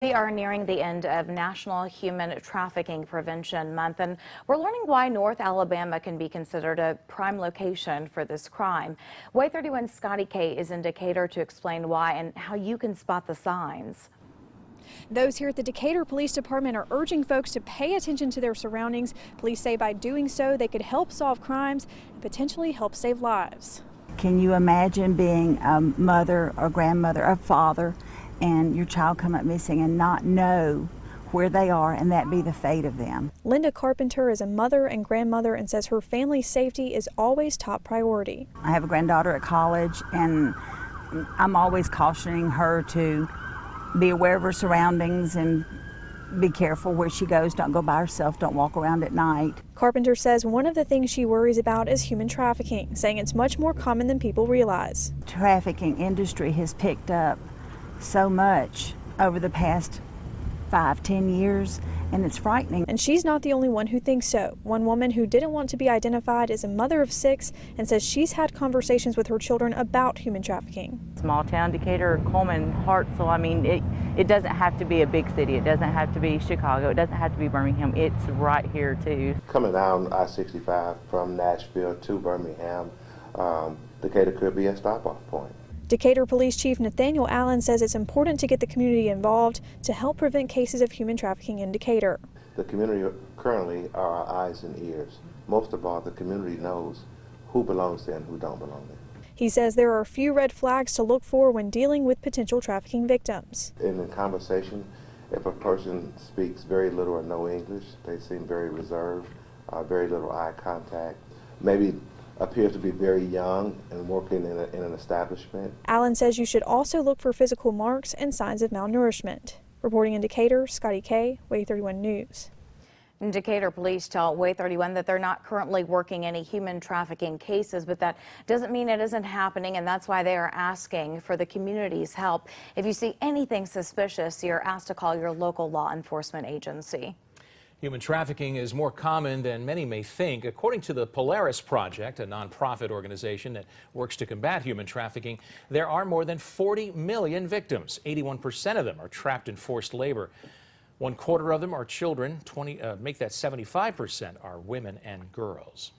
We are nearing the end of National Human Trafficking Prevention Month, and we're learning why North Alabama can be considered a prime location for this crime. Way 31's Scotty K is in Decatur to explain why and how you can spot the signs. Those here at the Decatur Police Department are urging folks to pay attention to their surroundings. Police say by doing so, they could help solve crimes and potentially help save lives. Can you imagine being a mother or grandmother or father and your child come up missing and not know where they are, and that be the fate of them? Linda Carpenter is a mother and grandmother and says her family's safety is always top priority. I have a granddaughter at college, and I'm always cautioning her to be aware of her surroundings and be careful where she goes. Don't go by herself. Don't walk around at night. Carpenter says one of the things she worries about is human trafficking, saying it's much more common than people realize. Trafficking industry has picked up so much over the past 5-10 years, and it's frightening. And she's not the only one who thinks so. One woman who didn't want to be identified is a mother of 6 and says she's had conversations with her children about human trafficking. Small town, Decatur, Coleman, Hartselle. I mean, it doesn't have to be a big city. It doesn't have to be Chicago. It doesn't have to be Birmingham. It's right here too. Coming down I-65 from Nashville to Birmingham, Decatur could be a stop-off point. Decatur Police Chief Nathaniel Allen says it's important to get the community involved to help prevent cases of human trafficking in Decatur. The community currently are our eyes and ears. Most of all, the community knows who belongs there and who don't belong there. He says there are a few red flags to look for when dealing with potential trafficking victims. In the conversation, if a person speaks very little or no English, they seem very reserved, very little eye contact, maybe appears to be very young and working in an establishment. Allen says you should also look for physical marks and signs of malnourishment. Reporting in Decatur, Scotty K, Way 31 News. Decatur police tell Way 31 that they're not currently working any human trafficking cases, but that doesn't mean it isn't happening, and that's why they are asking for the community's help. If you see anything suspicious, you're asked to call your local law enforcement agency. Human trafficking is more common than many may think. According to the Polaris Project, a nonprofit organization that works to combat human trafficking, there are more than 40 million victims. 81% of them are trapped in forced labor. 1/4 of them are children. Make that 75% are women and girls.